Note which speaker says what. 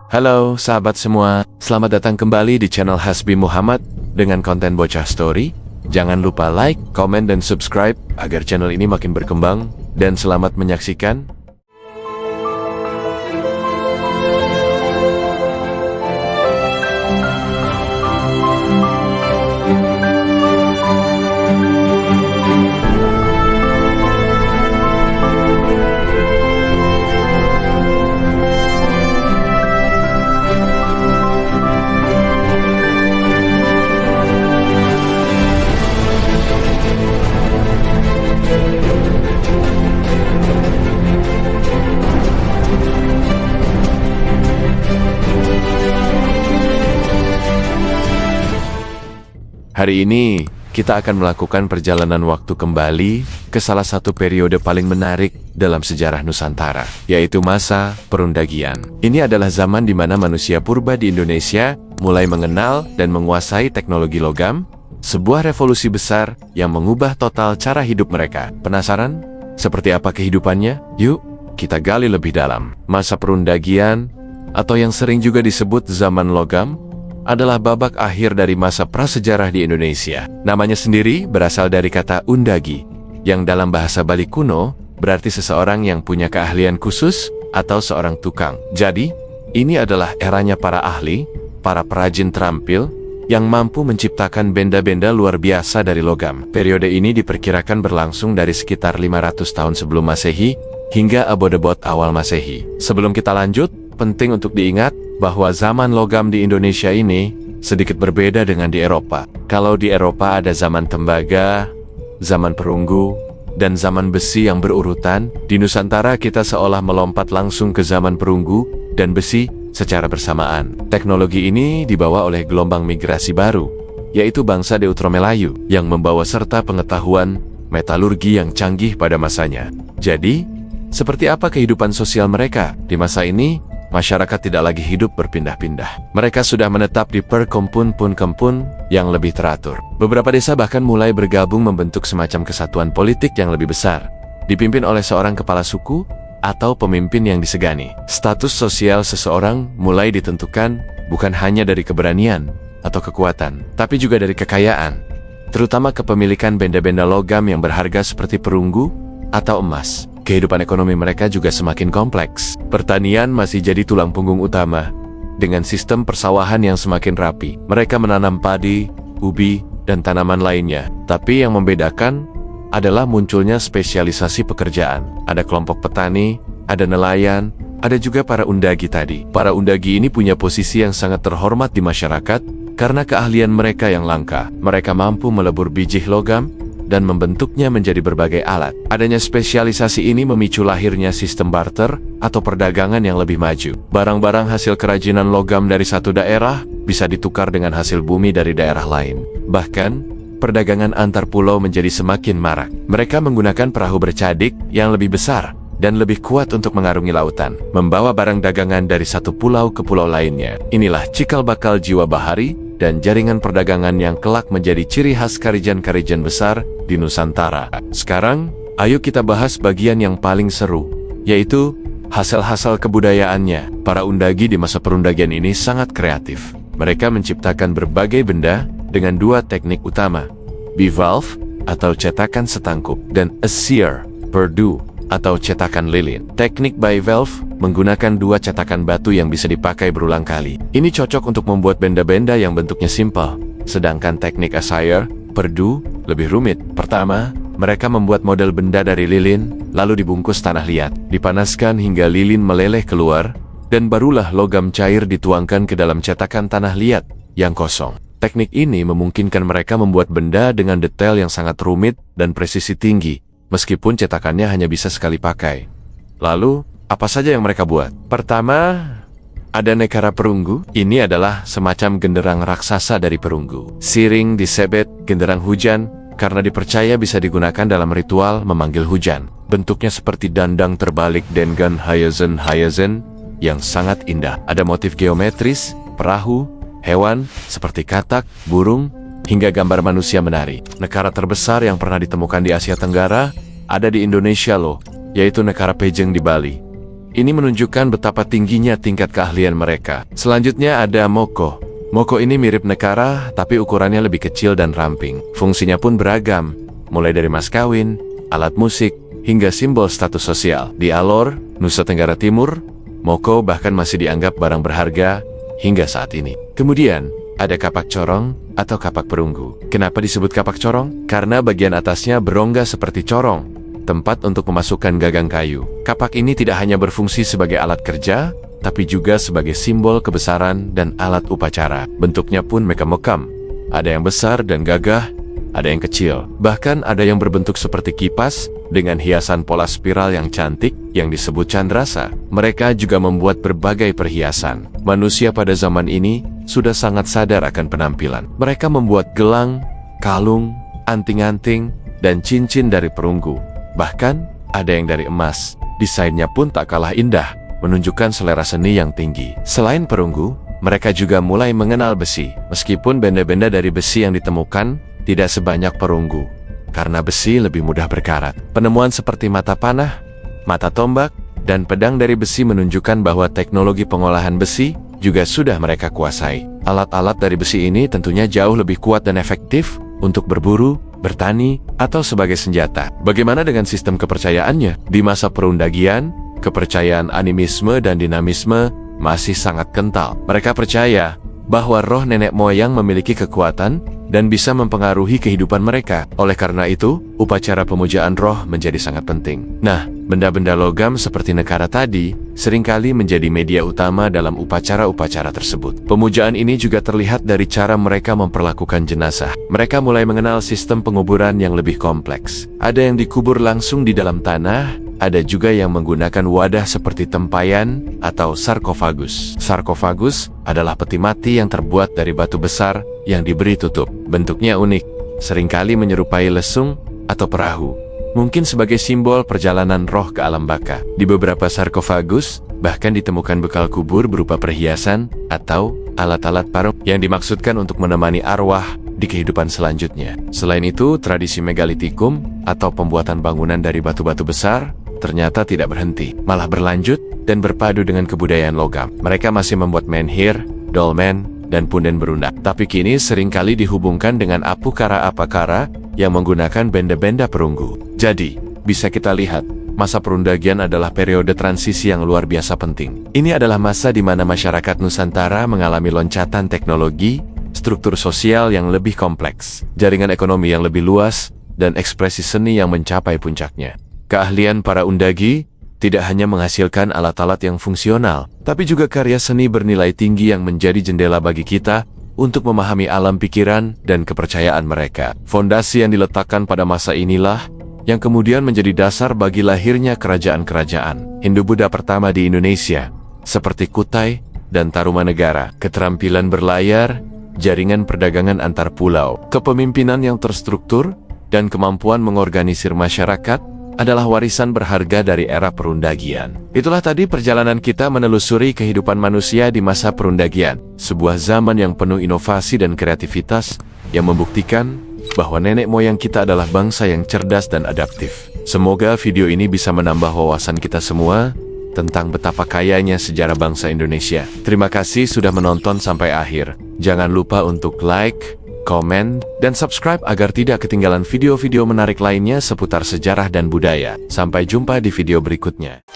Speaker 1: Halo sahabat semua, selamat datang kembali di channel Hasbi Muhammad dengan konten bocah story. Jangan lupa like, komen, dan subscribe agar channel ini makin berkembang, dan selamat menyaksikan. Hari ini, kita akan melakukan perjalanan waktu kembali ke salah satu periode paling menarik dalam sejarah Nusantara, yaitu masa Perundagian. Ini adalah zaman di mana manusia purba di Indonesia mulai mengenal dan menguasai teknologi logam, sebuah revolusi besar yang mengubah total cara hidup mereka. Penasaran? Seperti apa kehidupannya? Yuk, kita gali lebih dalam. Masa Perundagian, atau yang sering juga disebut zaman logam, adalah babak akhir dari masa prasejarah di Indonesia. Namanya sendiri berasal dari kata undagi, yang dalam bahasa Bali kuno berarti seseorang yang punya keahlian khusus atau seorang tukang. Jadi, ini adalah eranya para ahli, para perajin terampil, yang mampu menciptakan benda-benda luar biasa dari logam. Periode ini diperkirakan berlangsung dari sekitar 500 tahun sebelum Masehi hingga abad-abad awal Masehi. Sebelum kita lanjut, penting untuk diingat bahwa zaman logam di Indonesia ini sedikit berbeda dengan di Eropa. Kalau di Eropa ada zaman tembaga, zaman perunggu, dan zaman besi yang berurutan, di Nusantara kita seolah melompat langsung ke zaman perunggu dan besi secara bersamaan. Teknologi ini dibawa oleh gelombang migrasi baru, yaitu bangsa Deutero-Melayu, yang membawa serta pengetahuan metalurgi yang canggih pada masanya. Jadi, seperti apa kehidupan sosial mereka di masa ini? Masyarakat tidak lagi hidup berpindah-pindah. Mereka sudah menetap di perkompun-kempun yang lebih teratur. Beberapa desa bahkan mulai bergabung membentuk semacam kesatuan politik yang lebih besar, dipimpin oleh seorang kepala suku atau pemimpin yang disegani. Status sosial seseorang mulai ditentukan bukan hanya dari keberanian atau kekuatan, tapi juga dari kekayaan, terutama kepemilikan benda-benda logam yang berharga seperti perunggu atau emas. Kehidupan ekonomi mereka juga semakin kompleks. Pertanian masih jadi tulang punggung utama, dengan sistem persawahan yang semakin rapi. Mereka menanam padi, ubi, dan tanaman lainnya. Tapi yang membedakan adalah munculnya spesialisasi pekerjaan. Ada kelompok petani, ada nelayan, ada juga para undagi tadi. Para undagi ini punya posisi yang sangat terhormat di masyarakat karena keahlian mereka yang langka. Mereka mampu melebur biji logam dan membentuknya menjadi berbagai alat. Adanya spesialisasi ini memicu lahirnya sistem barter atau perdagangan yang lebih maju. Barang-barang hasil kerajinan logam dari satu daerah bisa ditukar dengan hasil bumi dari daerah lain. Bahkan, perdagangan antar pulau menjadi semakin marak. Mereka menggunakan perahu bercadik yang lebih besar dan lebih kuat untuk mengarungi lautan, membawa barang dagangan dari satu pulau ke pulau lainnya. Inilah cikal bakal jiwa bahari dan jaringan perdagangan yang kelak menjadi ciri khas karijan-karijan besar di Nusantara. Sekarang, ayo kita bahas bagian yang paling seru, yaitu hasil-hasil kebudayaannya. Para undagi di masa Perundagian ini sangat kreatif. Mereka menciptakan berbagai benda dengan dua teknik utama, bivalve atau cetakan setangkup, dan seer, perdu, atau cetakan lilin. Teknik bivalve menggunakan dua cetakan batu yang bisa dipakai berulang kali. Ini cocok untuk membuat benda-benda yang bentuknya simpel. Sedangkan teknik seer, perdu, lebih rumit. Pertama, mereka membuat model benda dari lilin, lalu dibungkus tanah liat, dipanaskan hingga lilin meleleh keluar, dan barulah logam cair dituangkan ke dalam cetakan tanah liat yang kosong. Teknik ini memungkinkan mereka membuat benda dengan detail yang sangat rumit dan presisi tinggi, meskipun cetakannya hanya bisa sekali pakai. Lalu, apa saja yang mereka buat? Pertama, ada nekara perunggu. Ini adalah semacam genderang raksasa dari perunggu. Siring disebet genderang hujan karena dipercaya bisa digunakan dalam ritual memanggil hujan. Bentuknya seperti dandang terbalik dengan hayazen yang sangat indah. Ada motif geometris, perahu, hewan seperti katak, burung, hingga gambar manusia menari. Nekara terbesar yang pernah ditemukan di Asia Tenggara ada di Indonesia loh, yaitu nekara Pejeng di Bali. Ini menunjukkan betapa tingginya tingkat keahlian mereka. Selanjutnya ada Moko. Moko ini mirip Nekara, tapi ukurannya lebih kecil dan ramping. Fungsinya pun beragam, mulai dari mas kawin, alat musik, hingga simbol status sosial. Di Alor, Nusa Tenggara Timur, Moko bahkan masih dianggap barang berharga hingga saat ini. Kemudian, ada kapak corong atau kapak perunggu. Kenapa disebut kapak corong? Karena bagian atasnya berongga seperti corong, tempat untuk memasukkan gagang kayu. Kapak ini tidak hanya berfungsi sebagai alat kerja, tapi juga sebagai simbol kebesaran dan alat upacara. Bentuknya pun mekam-mekam. Ada yang besar dan gagah, ada yang kecil. Bahkan ada yang berbentuk seperti kipas dengan hiasan pola spiral yang cantik yang disebut candrasa. Mereka juga membuat berbagai perhiasan. Manusia pada zaman ini sudah sangat sadar akan penampilan. Mereka membuat gelang, kalung, anting-anting, dan cincin dari perunggu. Bahkan ada yang dari emas. Desainnya pun tak kalah indah, menunjukkan selera seni yang tinggi. Selain perunggu, mereka juga mulai mengenal besi. Meskipun benda-benda dari besi yang ditemukan tidak sebanyak perunggu, karena besi lebih mudah berkarat. Penemuan seperti mata panah, mata tombak, dan pedang dari besi menunjukkan bahwa teknologi pengolahan besi juga sudah mereka kuasai. Alat-alat dari besi ini tentunya jauh lebih kuat dan efektif untuk berburu, bertani, atau sebagai senjata. Bagaimana dengan sistem kepercayaannya? Di masa perundagian, kepercayaan animisme dan dinamisme masih sangat kental. Mereka percaya bahwa roh nenek moyang memiliki kekuatan dan bisa mempengaruhi kehidupan mereka. Oleh karena itu, upacara pemujaan roh menjadi sangat penting. Nah, benda-benda logam seperti Nekara tadi seringkali menjadi media utama dalam upacara-upacara tersebut. Pemujaan ini juga terlihat dari cara mereka memperlakukan jenazah. Mereka mulai mengenal sistem penguburan yang lebih kompleks. Ada yang dikubur langsung di dalam tanah, ada juga yang menggunakan wadah seperti tempayan atau sarkofagus. Sarkofagus adalah peti mati yang terbuat dari batu besar yang diberi tutup. Bentuknya unik, seringkali menyerupai lesung atau perahu, mungkin sebagai simbol perjalanan roh ke alam baka. Di beberapa sarkofagus, bahkan ditemukan bekal kubur berupa perhiasan atau alat-alat paruh yang dimaksudkan untuk menemani arwah di kehidupan selanjutnya. Selain itu, tradisi megalitikum atau pembuatan bangunan dari batu-batu besar ternyata tidak berhenti, malah berlanjut dan berpadu dengan kebudayaan logam. Mereka masih membuat menhir, dolmen, dan punden berundak. Tapi kini seringkali dihubungkan dengan apukara-apakara yang menggunakan benda-benda perunggu. Jadi, bisa kita lihat, masa perundagian adalah periode transisi yang luar biasa penting. Ini adalah masa di mana masyarakat Nusantara mengalami loncatan teknologi, struktur sosial yang lebih kompleks, jaringan ekonomi yang lebih luas, dan ekspresi seni yang mencapai puncaknya. Keahlian para undagi tidak hanya menghasilkan alat-alat yang fungsional, tapi juga karya seni bernilai tinggi yang menjadi jendela bagi kita untuk memahami alam pikiran dan kepercayaan mereka. Fondasi yang diletakkan pada masa inilah yang kemudian menjadi dasar bagi lahirnya kerajaan-kerajaan Hindu-Buddha pertama di Indonesia, seperti Kutai dan Tarumanegara. Keterampilan berlayar, jaringan perdagangan antar pulau, kepemimpinan yang terstruktur, dan kemampuan mengorganisir masyarakat adalah warisan berharga dari era perundagian. Itulah tadi perjalanan kita menelusuri kehidupan manusia di masa perundagian, sebuah zaman yang penuh inovasi dan kreativitas yang membuktikan bahwa nenek moyang kita adalah bangsa yang cerdas dan adaptif. Semoga video ini bisa menambah wawasan kita semua tentang betapa kayanya sejarah bangsa Indonesia. Terima kasih sudah menonton sampai akhir. Jangan lupa untuk like, komen, dan subscribe agar tidak ketinggalan video-video menarik lainnya seputar sejarah dan budaya. Sampai jumpa di video berikutnya.